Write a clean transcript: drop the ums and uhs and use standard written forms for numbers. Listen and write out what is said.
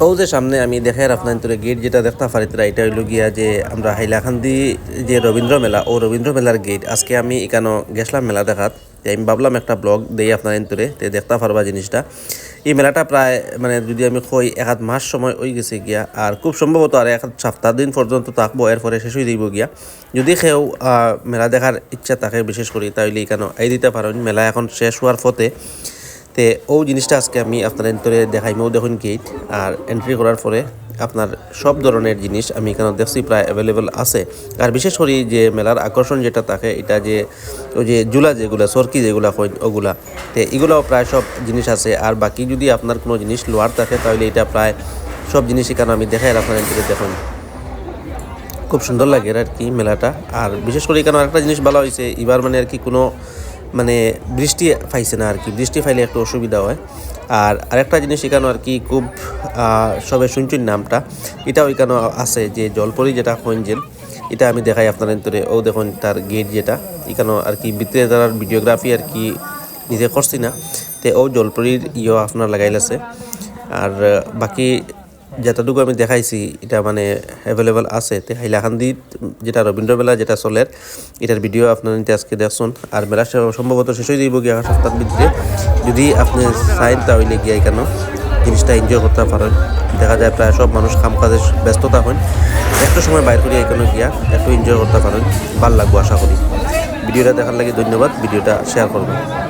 ও যে সামনে আমি দেখাই আপনার তোরে গেট যেটা দেখতে পারি তোরা এটা হইল গিয়া যে আমরা হাইলাকান্দি যে রবীন্দ্র মেলা ও রবীন্দ্র মেলার গেট আজকে আমি এখানে গেছিলাম মেলা দেখাত আমি ভাবলাম একটা ব্লগ দেই আপনার তোরে তে দেখতে পারবা জিনিসটা এই মেলাটা প্রায় মানে যদি আমি কই এক আধ মাস সময় হয়ে গেছে গিয়া আর খুব সম্ভবত আর এক সপ্তাহ দিন পর্যন্ত থাকবো এরপরে শেষ হয়ে দিব গিয়া যদি কেউ মেলা দেখার ইচ্ছা থাকে বিশেষ করে তাহলে এখানে এই দিতে পারেন মেলা এখন শেষ হওয়ার পথে তে ও জিনিসটা আজকে আমি আপনার এন্টরে দেখাইমও দেখুন গেট আর এন্ট্রি করার পরে আপনার সব ধরনের জিনিস আমি এখানে দেখছি প্রায় অ্যাভেলেবেল আছে আর বিশেষ করে যে মেলার আকর্ষণ যেটা থাকে এটা যে ওই যে জুলা যেগুলো সরকি যেগুলো হয় ওগুলা তো এগুলোও প্রায় সব জিনিস আছে আর বাকি যদি আপনার কোনো জিনিস লোয়ার থাকে তাহলে এটা প্রায় সব জিনিস এখানে আমি দেখাই আপনার এন্টরে দেখুন খুব সুন্দর লাগে আর কি মেলাটা আর বিশেষ করে এখানে আরেকটা জিনিস ভালো হয়েছে এবার মানে আর কি কোনো মানে বৃষ্টি পাইছে না আর কি বৃষ্টি পাইলে একটু অসুবিধা হয় আর আরেকটা জিনিস এখানে আর কি খুব সবাই শুনছেন নামটা এটা ওইখানে আছে যে জলপরি যেটা কইঞ্জেল এটা আমি দেখাই আপনার ভিতরে ও দেখুন তার গেট যেটা এখানে আর কি ভিতরে তার ভিডিওগ্রাফি আর কি নিজে করছি না তো ও জলপরির আপনার লাগাইলাছে আর বাকি যতটুকু আমি দেখাইছি এটা মানে অ্যাভেলেবল আছে তো হাইলাকান্দি যেটা রবীন্দ্র মেলা যেটা চলের এটার ভিডিও আপনার নিতে আজকে দেখুন আর মেলা সম্ভবত শেষ হয়ে যাইব গিয়ে সপ্তাহের ভিতরে যদি আপনি চাইন তাহলে গিয়ে কেন জিনিসটা এনজয় করতে পারেন দেখা যায় প্রায় সব মানুষ কাম কাজে ব্যস্ততা হন একটু সময় বাইর করিয়া এখানে গিয়া একটু এনজয় করতে পারেন ভালো লাগবো আশা করি ভিডিওটা দেখার লাগে ধন্যবাদ ভিডিওটা শেয়ার করবেন।